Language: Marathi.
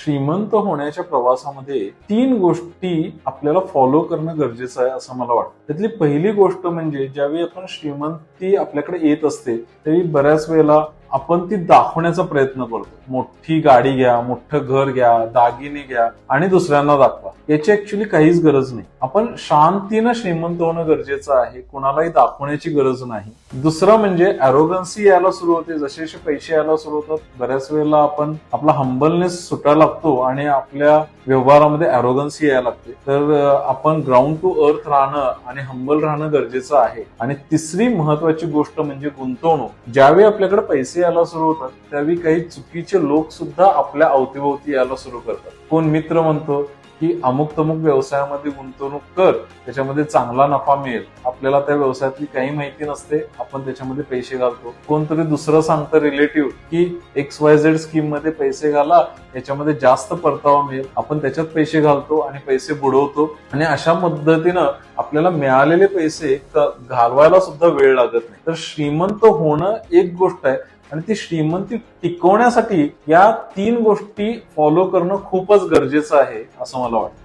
श्रीमंत होण्याच्या प्रवासामध्ये 3 गोष्टी आपल्याला फॉलो करणं गरजेचं आहे असं मला वाटतं. त्यातली पहिली गोष्ट म्हणजे ज्यावेळी आपण श्रीमंती आपल्याकडे येत असते त्यावेळी बऱ्याच वेळेला आपण ती दाखवण्याचा प्रयत्न करतो. मोठी गाडी घ्या, मोठं घर घ्या, दागिने घ्या आणि दुसऱ्यांना दाखवा. याची ऍक्च्युली काहीच गरज नाही. आपण शांतीनं श्रीमंत होणं गरजेचं आहे, कोणालाही दाखवण्याची गरज नाही. दुसरं म्हणजे अरोगन्सी यायला सुरू होते. जसे जसे पैसे यायला सुरू होतात बऱ्याच वेळेला आपण आपला हंबलनेस सुटायला लागतो आणि आपल्या व्यवहारामध्ये अरोगन्सी यायला लागते. तर आपण ग्राउंड टू अर्थ राहणं आणि हंबल राहणं गरजेचं आहे. आणि तिसरी महत्वाची गोष्ट म्हणजे गुंतवणूक. ज्यावेळी आपल्याकडे पैसे यायला सुरू होतात त्यावेळी काही चुकीचे लोक सुद्धा आपल्या अवतीभोवती यायला सुरू करतात. कोण मित्र म्हणतो की अमुक तमुक व्यवसायामध्ये गुंतवणूक कर, त्याच्यामध्ये चांगला नफा मिळेल. आपल्याला त्या व्यवसायातली काही माहिती नसते, आपण त्याच्यामध्ये पैसे घालतो. कोणतरी दुसरं सांगतं रिलेटिव्ह की XYZ स्कीम मध्ये पैसे घाला, याच्यामध्ये जास्त परतावा मिळेल. आपण त्याच्यात पैसे घालतो आणि पैसे बुडवतो आणि अशा पद्धतीनं आपल्याला मिळालेले पैसे घालवायला सुद्धा वेळ लागत नाही. तर श्रीमंत होणं एक गोष्ट आहे आणि ती श्रीमंती टिकवण्यासाठी या 3 गोष्टी फॉलो करणं खूपच गरजेचं आहे असं मला वाटतं.